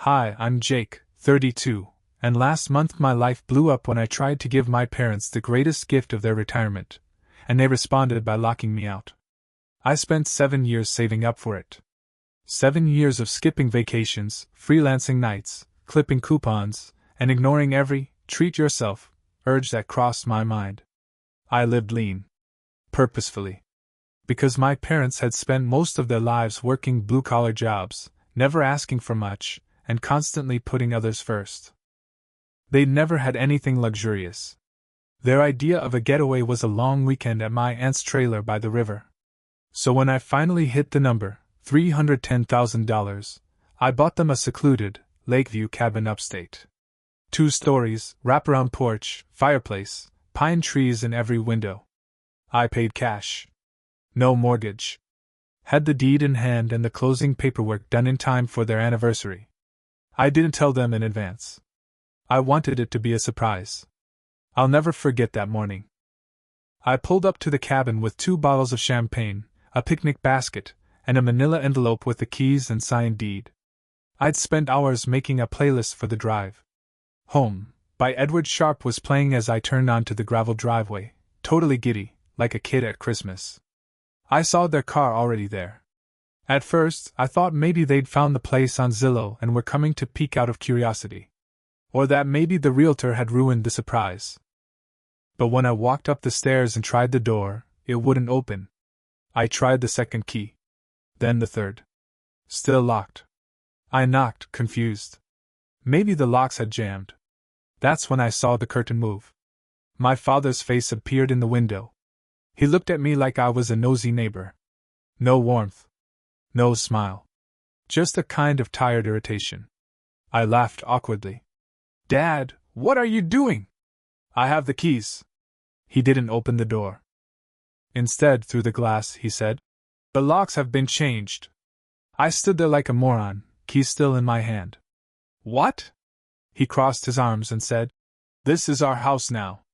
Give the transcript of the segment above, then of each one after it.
Hi, I'm Jake, 32, and last month my life blew up when I tried to give my parents the greatest gift of their retirement, and they responded by locking me out. I spent 7 years saving up for it. 7 years of skipping vacations, freelancing nights, clipping coupons, and ignoring every treat yourself urge that crossed my mind. I lived lean. Purposefully. Because my parents had spent most of their lives working blue-collar jobs, never asking for much, and constantly putting others first. They'd never had anything luxurious. Their idea of a getaway was a long weekend at my aunt's trailer by the river. So when I finally hit the number, $310,000, I bought them a secluded, Lakeview cabin upstate. 2 stories, wraparound porch, fireplace, pine trees in every window. I paid cash. No mortgage. Had the deed in hand and the closing paperwork done in time for their anniversary. I didn't tell them in advance. I wanted it to be a surprise. I'll never forget that morning. I pulled up to the cabin with 2 bottles of champagne, a picnic basket, and a manila envelope with the keys and signed deed. I'd spent hours making a playlist for the drive. Home, by Edward Sharpe was playing as I turned onto the gravel driveway, totally giddy, like a kid at Christmas. I saw their car already there. At first, I thought maybe they'd found the place on Zillow and were coming to peek out of curiosity. Or that maybe the realtor had ruined the surprise. But when I walked up the stairs and tried the door, it wouldn't open. I tried the second key. Then the third. Still locked. I knocked, confused. Maybe the locks had jammed. That's when I saw the curtain move. My father's face appeared in the window. He looked at me like I was a nosy neighbor. No warmth. No smile. Just a kind of tired irritation. I laughed awkwardly. "Dad, what are you doing?" "I have the keys." He didn't open the door. Instead, through the glass, he said, "The locks have been changed." I stood there like a moron, keys still in my hand. "What?" He crossed his arms and said, "This is our house now.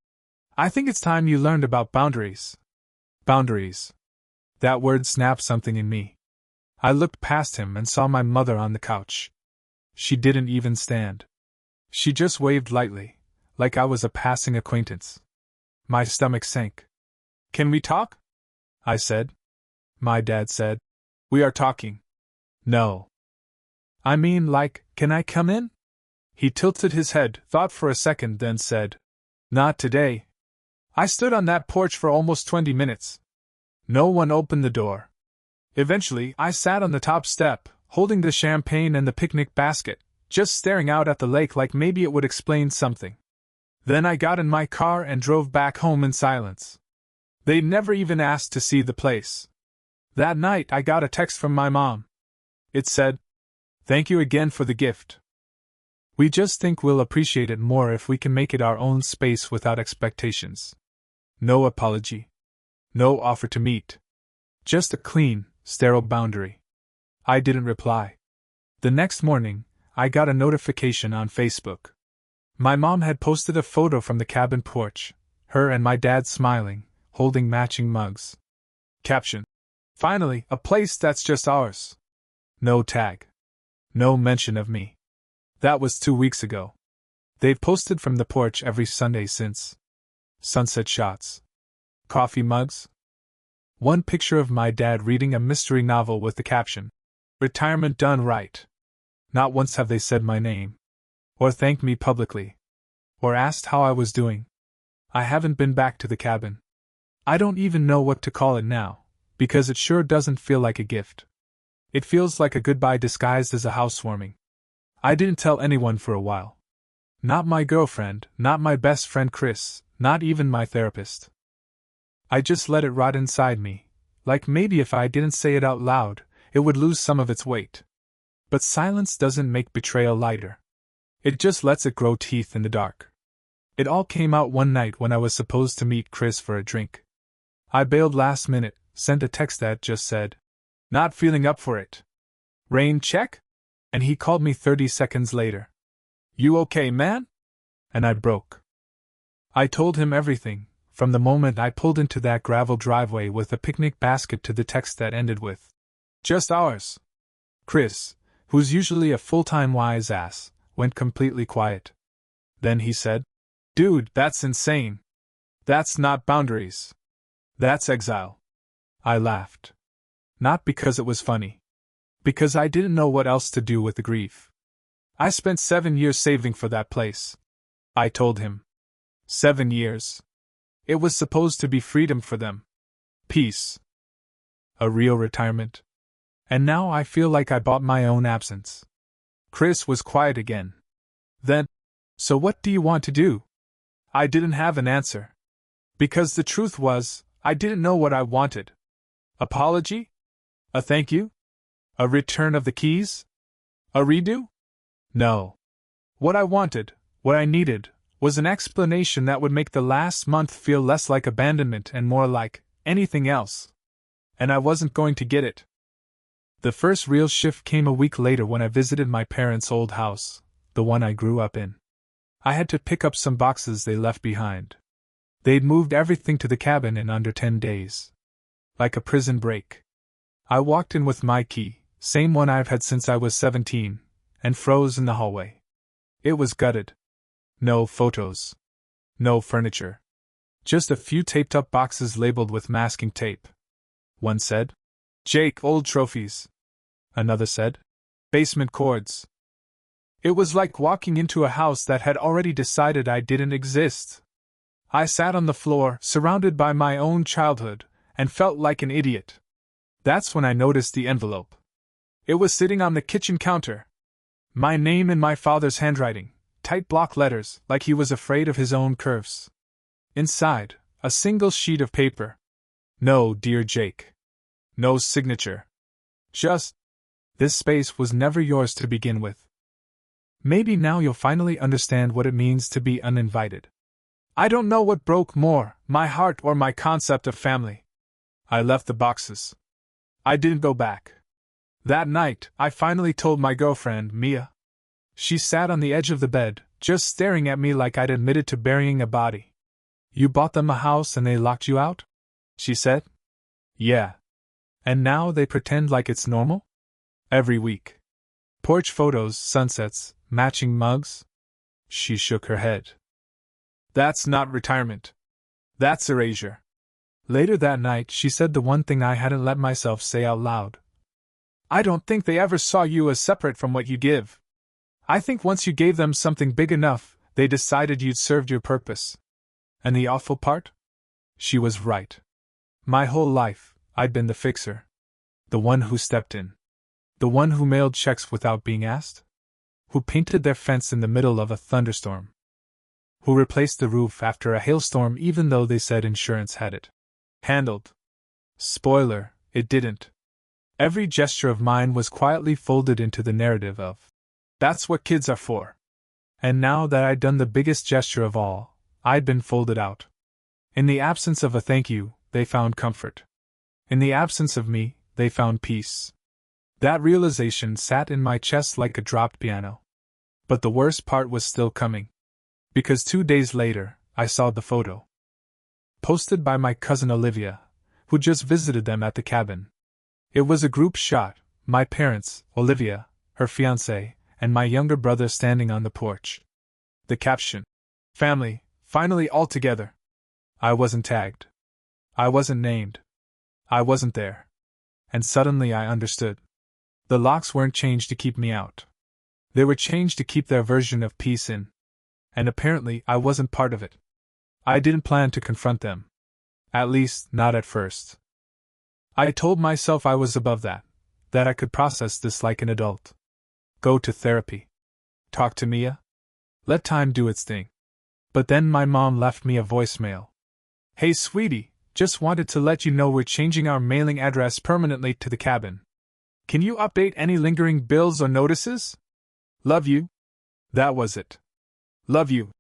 I think it's time you learned about boundaries." Boundaries. That word snapped something in me. I looked past him and saw my mother on the couch. She didn't even stand. She just waved lightly, like I was a passing acquaintance. My stomach sank. "Can we talk?" I said. My dad said, "We are talking." "No. I mean, like, can I come in?" He tilted his head, thought for a second, then said, "Not today." I stood on that porch for almost 20 minutes. No one opened the door. Eventually, I sat on the top step, holding the champagne and the picnic basket, just staring out at the lake like maybe it would explain something. Then I got in my car and drove back home in silence. They'd never even asked to see the place. That night I got a text from my mom. It said, "Thank you again for the gift. We just think we'll appreciate it more if we can make it our own space without expectations." No apology. No offer to meet. Just a clean, sterile boundary. I didn't reply. The next morning, I got a notification on Facebook. My mom had posted a photo from the cabin porch, her and my dad smiling, holding matching mugs. Caption: "Finally, a place that's just ours." No tag. No mention of me. That was 2 weeks ago. They've posted from the porch every Sunday since. Sunset shots. Coffee mugs. One picture of my dad reading a mystery novel with the caption, "Retirement done right." Not once have they said my name. Or thanked me publicly. Or asked how I was doing. I haven't been back to the cabin. I don't even know what to call it now, because it sure doesn't feel like a gift. It feels like a goodbye disguised as a housewarming. I didn't tell anyone for a while. Not my girlfriend, not my best friend Chris, not even my therapist. I just let it rot inside me, like maybe if I didn't say it out loud, it would lose some of its weight. But silence doesn't make betrayal lighter. It just lets it grow teeth in the dark. It all came out one night when I was supposed to meet Chris for a drink. I bailed last minute, sent a text that just said, "Not feeling up for it. Rain check?" And he called me 30 seconds later. "You okay, man?" And I broke. I told him everything, from the moment I pulled into that gravel driveway with a picnic basket to the text that ended with, "Just ours." Chris, who's usually a full-time wise ass, went completely quiet. Then he said, "Dude, that's insane. That's not boundaries. That's exile." I laughed. Not because it was funny. Because I didn't know what else to do with the grief. "I spent 7 years saving for that place," I told him. 7 years. It was supposed to be freedom for them. Peace. A real retirement. And now I feel like I bought my own absence. Chris was quiet again. Then, "So what do you want to do?" I didn't have an answer. Because the truth was, I didn't know what I wanted. Apology? A thank you? A return of the keys? A redo? No. What I wanted, what I needed, was an explanation that would make the last month feel less like abandonment and more like anything else. And I wasn't going to get it. The first real shift came a week later when I visited my parents' old house, the one I grew up in. I had to pick up some boxes they left behind. They'd moved everything to the cabin in under 10 days. Like a prison break. I walked in with my key, same one I've had since I was 17, and froze in the hallway. It was gutted. No photos. No furniture. Just a few taped-up boxes labeled with masking tape. One said, "Jake, old trophies." Another said, "Basement cords." It was like walking into a house that had already decided I didn't exist. I sat on the floor, surrounded by my own childhood, and felt like an idiot. That's when I noticed the envelope. It was sitting on the kitchen counter. My name in my father's handwriting, tight block letters, like he was afraid of his own curves. Inside, a single sheet of paper. No "Dear Jake." No signature. Just, "This space was never yours to begin with." Maybe now you'll finally understand what it means to be uninvited. I don't know what broke more, my heart or my concept of family. I left the boxes. I didn't go back. That night, I finally told my girlfriend, Mia. She sat on the edge of the bed, just staring at me like I'd admitted to burying a body. "You bought them a house and they locked you out?" she said. "Yeah. And now they pretend like it's normal? Every week. Porch photos, sunsets, matching mugs?" She shook her head. "That's not retirement. That's erasure." Later that night, she said the one thing I hadn't let myself say out loud. "I don't think they ever saw you as separate from what you give. I think once you gave them something big enough, they decided you'd served your purpose." And the awful part? She was right. My whole life, I'd been the fixer. The one who stepped in. The one who mailed checks without being asked. Who painted their fence in the middle of a thunderstorm. Who replaced the roof after a hailstorm even though they said insurance had it handled. Spoiler, it didn't. Every gesture of mine was quietly folded into the narrative of, "That's what kids are for." And now that I'd done the biggest gesture of all, I'd been folded out. In the absence of a thank you, they found comfort. In the absence of me, they found peace. That realization sat in my chest like a dropped piano. But the worst part was still coming. Because 2 days later, I saw the photo. Posted by my cousin Olivia, who just visited them at the cabin. It was a group shot, my parents, Olivia, her fiancé, and my younger brother standing on the porch. The caption, "Family, finally all together." I wasn't tagged. I wasn't named. I wasn't there. And suddenly I understood. The locks weren't changed to keep me out. They were changed to keep their version of peace in. And apparently I wasn't part of it. I didn't plan to confront them. At least, not at first. I told myself I was above that I could process this like an adult. Go to therapy. Talk to Mia. Let time do its thing. But then my mom left me a voicemail. "Hey sweetie, just wanted to let you know we're changing our mailing address permanently to the cabin. Can you update any lingering bills or notices? Love you." That was it. Love you.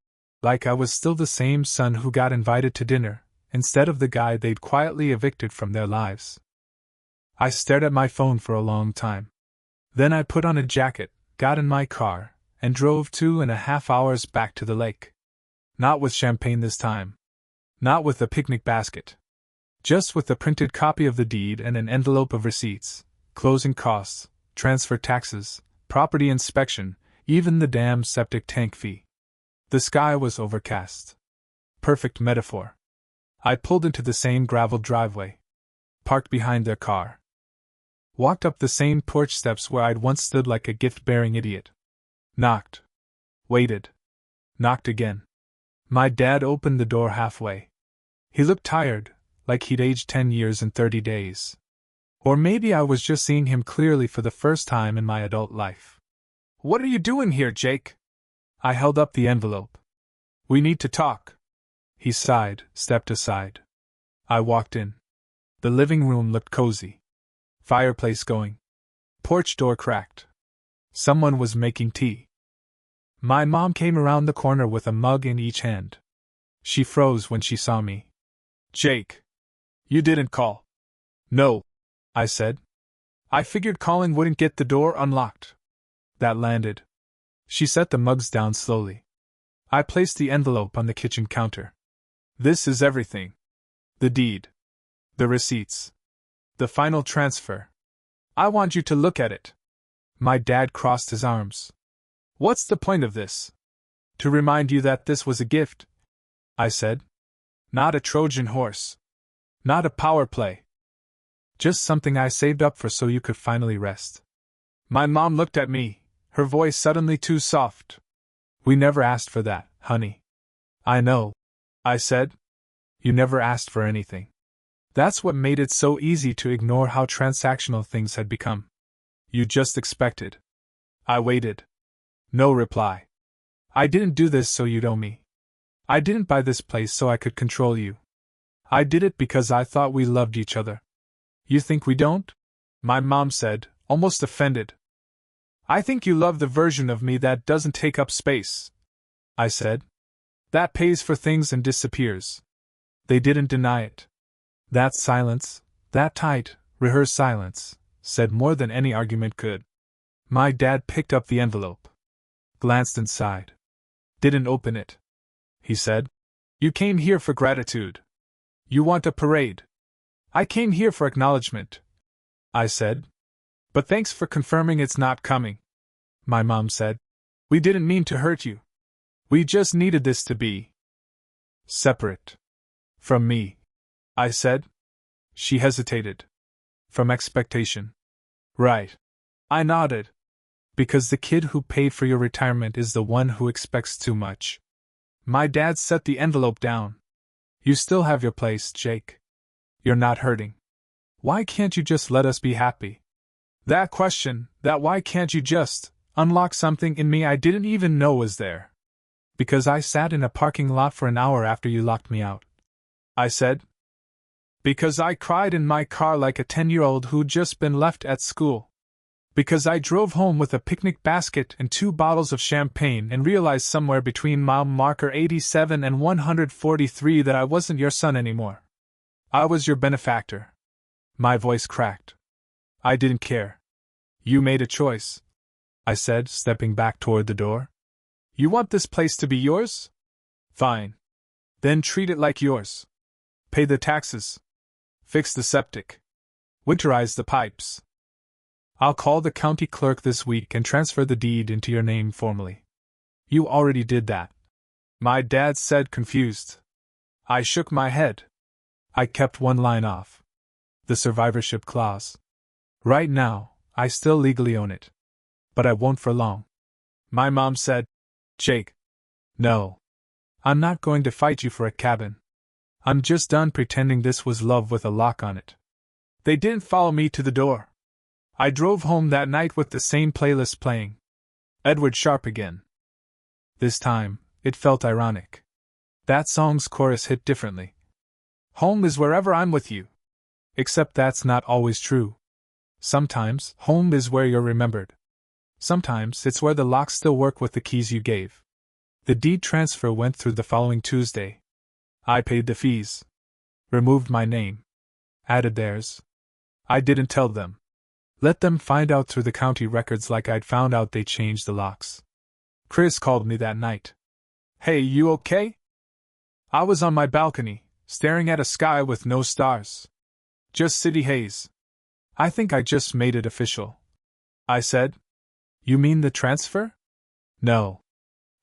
Like I was still the same son who got invited to dinner, instead of the guy they'd quietly evicted from their lives. I stared at my phone for a long time. Then I put on a jacket, got in my car, and drove 2.5 hours back to the lake. Not with champagne this time. Not with a picnic basket. Just with a printed copy of the deed and an envelope of receipts, closing costs, transfer taxes, property inspection, even the damn septic tank fee. The sky was overcast. Perfect metaphor. I pulled into the same graveled driveway. Parked behind their car. Walked up the same porch steps where I'd once stood like a gift-bearing idiot. Knocked. Waited. Knocked again. My dad opened the door halfway. He looked tired, like he'd aged 10 years in 30 days. Or maybe I was just seeing him clearly for the first time in my adult life. "What are you doing here, Jake?" I held up the envelope. "We need to talk." He sighed, stepped aside. I walked in. The living room looked cozy. Fireplace going. Porch door cracked. Someone was making tea. My mom came around the corner with a mug in each hand. She froze when she saw me. "Jake, you didn't call." "No," I said. "I figured calling wouldn't get the door unlocked." That landed. She set the mugs down slowly. I placed the envelope on the kitchen counter. "This is everything. The deed. The receipts. The final transfer. I want you to look at it." My dad crossed his arms. "What's the point of this?" "To remind you that this was a gift," I said. "Not a Trojan horse. Not a power play. Just something I saved up for so you could finally rest." My mom looked at me, her voice suddenly too soft. "We never asked for that, honey." "I know," I said. "You never asked for anything. That's what made it so easy to ignore how transactional things had become. You just expected." I waited. No reply. "I didn't do this so you'd owe me. I didn't buy this place so I could control you. I did it because I thought we loved each other." "You think we don't?" my mom said, almost offended. "I think you love the version of me that doesn't take up space," I said. "That pays for things and disappears." They didn't deny it. That silence, that tight, rehearsed silence, said more than any argument could. My dad picked up the envelope. Glanced inside. "Didn't open it," he said. "You came here for gratitude. You want a parade." "I came here for acknowledgement," I said. "But thanks for confirming it's not coming," my mom said. "We didn't mean to hurt you. We just needed this to be separate from me," I said. She hesitated. "From expectation." "Right." I nodded. "Because the kid who paid for your retirement is the one who expects too much." My dad set the envelope down. "You still have your place, Jake. You're not hurting. Why can't you just let us be happy?" That question, that why can't you just, unlocked something in me I didn't even know was there. "Because I sat in a parking lot for an hour after you locked me out," I said. "Because I cried in my car like a 10-year-old who'd just been left at school. Because I drove home with a picnic basket and 2 bottles of champagne and realized somewhere between mile marker 87 and 143 that I wasn't your son anymore. I was your benefactor." My voice cracked. "I didn't care. You made a choice," I said, stepping back toward the door. "You want this place to be yours? Fine. Then treat it like yours. Pay the taxes. Fix the septic. Winterize the pipes. I'll call the county clerk this week and transfer the deed into your name formally." "You already did that," my dad said, confused. I shook my head. I kept one line off. "The survivorship clause. Right now, I still legally own it. But I won't for long." My mom said, "Jake. No. I'm not going to fight you for a cabin. I'm just done pretending this was love with a lock on it." They didn't follow me to the door. I drove home that night with the same playlist playing. Edward Sharpe again. This time, it felt ironic. That song's chorus hit differently. "Home is wherever I'm with you." Except that's not always true. Sometimes, home is where you're remembered. Sometimes, it's where the locks still work with the keys you gave. The deed transfer went through the following Tuesday. I paid the fees. Removed my name. Added theirs. I didn't tell them. Let them find out through the county records like I'd found out they changed the locks. Chris called me that night. "Hey, you okay?" I was on my balcony, staring at a sky with no stars. Just city haze. "I think I just made it official," I said. You mean the transfer? No.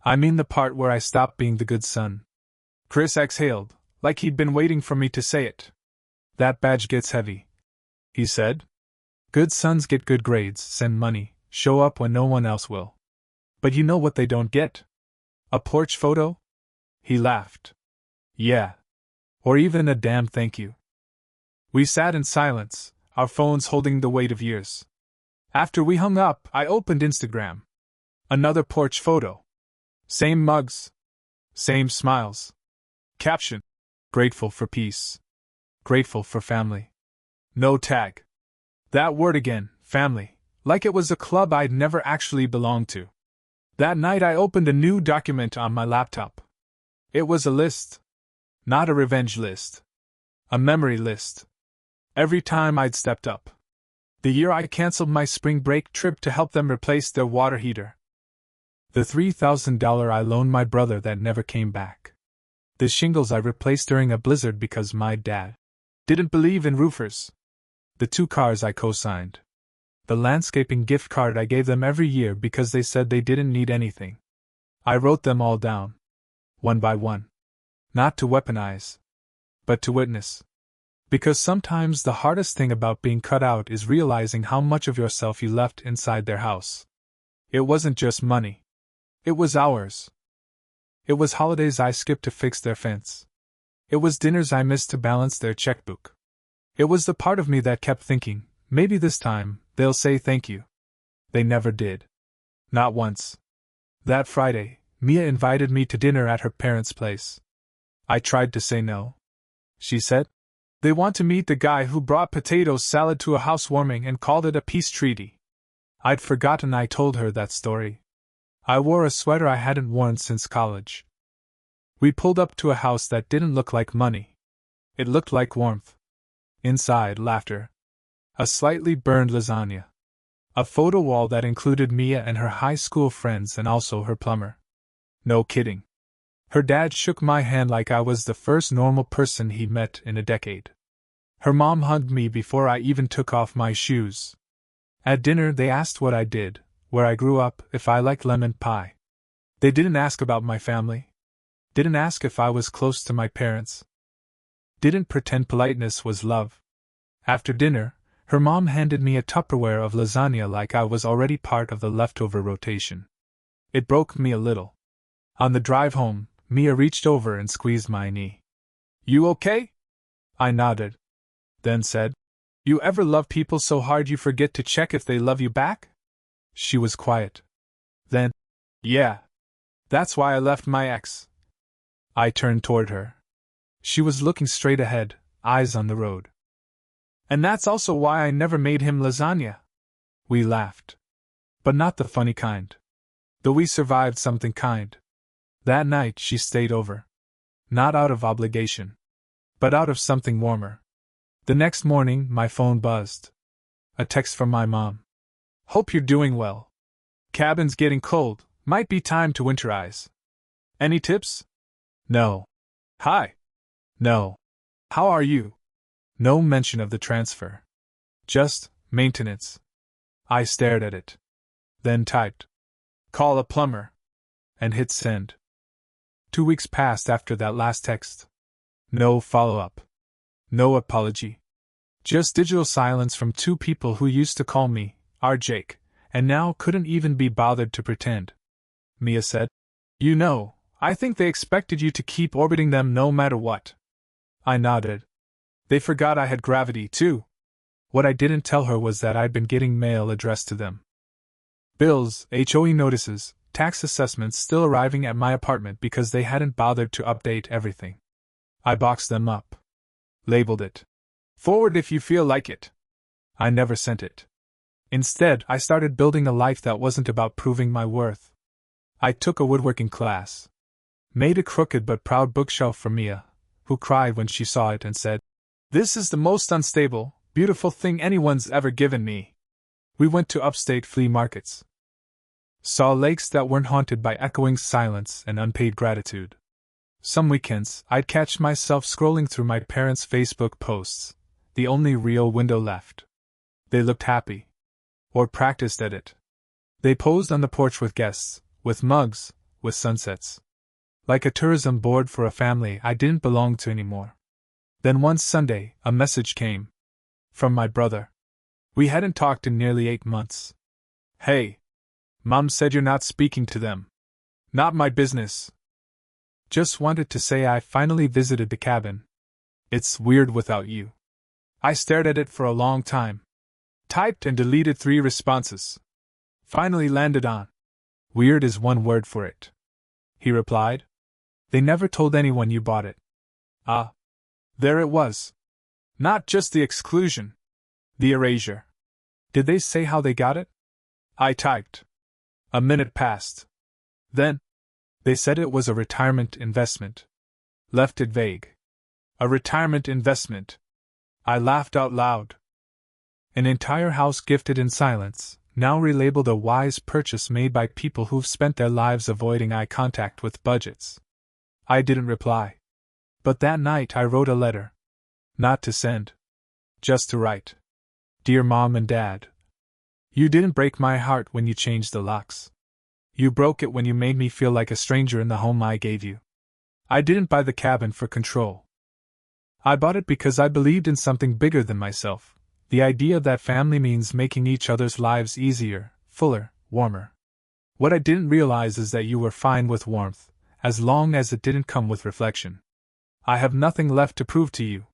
I mean the part where I stopped being the good son. Chris exhaled, like he'd been waiting for me to say it. That badge gets heavy, he said. Good sons get good grades, send money, show up when no one else will. But you know what they don't get? A porch photo? He laughed. Yeah. Or even a damn thank you. We sat in silence, our phones holding the weight of years. After we hung up, I opened Instagram. Another porch photo. Same mugs. Same smiles. Caption: grateful for peace. Grateful for family. No tag. That word again, family, like it was a club I'd never actually belonged to. That night I opened a new document on my laptop. It was a list. Not a revenge list. A memory list. Every time I'd stepped up. The year I canceled my spring break trip to help them replace their water heater. The $3,000 I loaned my brother that never came back. The shingles I replaced during a blizzard because my dad didn't believe in roofers. The 2 cars I co-signed. The landscaping gift card I gave them every year because they said they didn't need anything. I wrote them all down. One by one. Not to weaponize, but to witness. Because sometimes the hardest thing about being cut out is realizing how much of yourself you left inside their house. It wasn't just money. It was hours. It was holidays I skipped to fix their fence. It was dinners I missed to balance their checkbook. It was the part of me that kept thinking, maybe this time, they'll say thank you. They never did. Not once. That Friday, Mia invited me to dinner at her parents' place. I tried to say no. She said, they want to meet the guy who brought potato salad to a housewarming and called it a peace treaty. I'd forgotten I told her that story. I wore a sweater I hadn't worn since college. We pulled up to a house that didn't look like money. It looked like warmth. Inside, laughter. A slightly burned lasagna. A photo wall that included Mia and her high school friends and also her plumber. No kidding. Her dad shook my hand like I was the first normal person he'd met in a decade. Her mom hugged me before I even took off my shoes. At dinner they asked what I did, where I grew up, if I liked lemon pie. They didn't ask about my family. Didn't ask if I was close to my parents. Didn't pretend politeness was love. After dinner, her mom handed me a Tupperware of lasagna like I was already part of the leftover rotation. It broke me a little. On the drive home, Mia reached over and squeezed my knee. You okay? I nodded. Then said, you ever love people so hard you forget to check if they love you back? She was quiet. Then, yeah. That's why I left my ex. I turned toward her. She was looking straight ahead, eyes on the road. And that's also why I never made him lasagna. We laughed. But not the funny kind. Though we survived something kind. That night she stayed over. Not out of obligation. But out of something warmer. The next morning my phone buzzed. A text from my mom. Hope you're doing well. Cabin's getting cold, might be time to winterize. Any tips? No. Hi. No. How are you? No mention of the transfer. Just, maintenance. I stared at it. Then typed, call a plumber. And hit send. 2 weeks passed after that last text. No follow-up. No apology. Just digital silence from 2 people who used to call me, our Jake, and now couldn't even be bothered to pretend. Mia said, you know, I think they expected you to keep orbiting them no matter what. I nodded. They forgot I had gravity, too. What I didn't tell her was that I'd been getting mail addressed to them. Bills, HOE notices, tax assessments still arriving at my apartment because they hadn't bothered to update everything. I boxed them up. Labeled it. Forward if you feel like it. I never sent it. Instead, I started building a life that wasn't about proving my worth. I took a woodworking class. Made a crooked but proud bookshelf for Mia, who cried when she saw it and said, this is the most unstable, beautiful thing anyone's ever given me. We went to upstate flea markets. Saw lakes that weren't haunted by echoing silence and unpaid gratitude. Some weekends, I'd catch myself scrolling through my parents' Facebook posts, the only real window left. They looked happy. Or practiced at it. They posed on the porch with guests, with mugs, with sunsets. Like a tourism board for a family I didn't belong to anymore. Then one Sunday, a message came. From my brother. We hadn't talked in nearly 8 months. Hey. Mom said you're not speaking to them. Not my business. Just wanted to say I finally visited the cabin. It's weird without you. I stared at it for a long time. Typed and deleted 3 responses. Finally landed on. Weird is one word for it. He replied. They never told anyone you bought it. Ah. There it was. Not just the exclusion. The erasure. Did they say how they got it? I typed. A minute passed. Then, they said it was a retirement investment. Left it vague. A retirement investment. I laughed out loud. An entire house gifted in silence, now relabeled a wise purchase made by people who've spent their lives avoiding eye contact with budgets. I didn't reply. But that night I wrote a letter. Not to send. Just to write. Dear Mom and Dad. You didn't break my heart when you changed the locks. You broke it when you made me feel like a stranger in the home I gave you. I didn't buy the cabin for control. I bought it because I believed in something bigger than myself. The idea that family means making each other's lives easier, fuller, warmer. What I didn't realize is that you were fine with warmth, as long as it didn't come with reflection. I have nothing left to prove to you.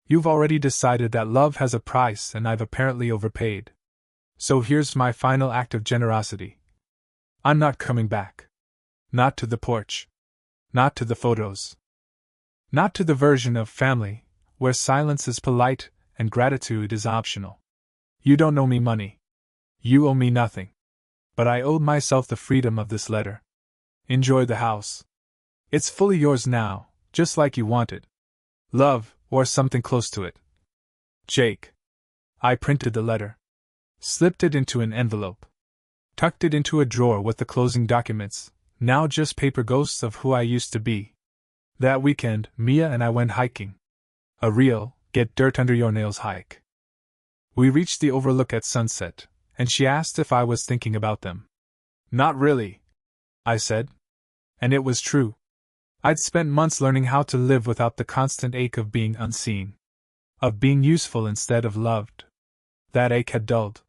You've already decided that love has a price and I've apparently overpaid. So here's my final act of generosity. I'm not coming back. Not to the porch. Not to the photos. Not to the version of family, where silence is polite and gratitude is optional. You don't owe me money. You owe me nothing. But I owed myself the freedom of this letter. Enjoy the house. It's fully yours now, just like you wanted. Love, or something close to it. Jake. I printed the letter. Slipped it into an envelope. Tucked it into a drawer with the closing documents, now just paper ghosts of who I used to be. That weekend, Mia and I went hiking. A real, get dirt under your nails hike. We reached the overlook at sunset, and she asked if I was thinking about them. Not really, I said. And it was true. I'd spent months learning how to live without the constant ache of being unseen. Of being useful instead of loved. That ache had dulled.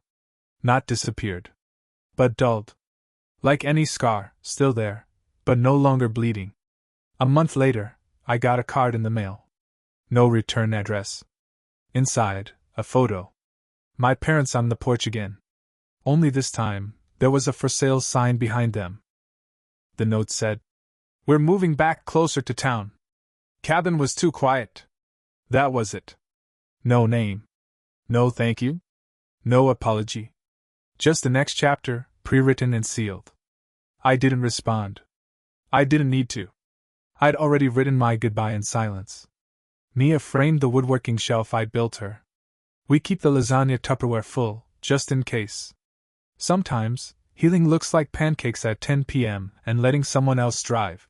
Not disappeared. But dulled. Like any scar, still there, but no longer bleeding. A month later, I got a card in the mail. No return address. Inside, a photo. My parents on the porch again. Only this time, there was a for sale sign behind them. The note said, "We're moving back closer to town. Cabin was too quiet." That was it. No name. No thank you. No apology. Just the next chapter, pre-written and sealed. I didn't respond. I didn't need to. I'd already written my goodbye in silence. Mia framed the woodworking shelf I built her. We keep the lasagna Tupperware full, just in case. Sometimes, healing looks like pancakes at 10 p.m. and letting someone else drive.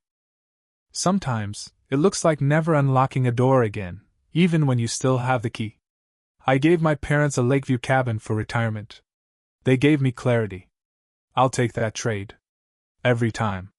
Sometimes, it looks like never unlocking a door again, even when you still have the key. I gave my parents a Lakeview cabin for retirement. They gave me clarity. I'll take that trade. Every time.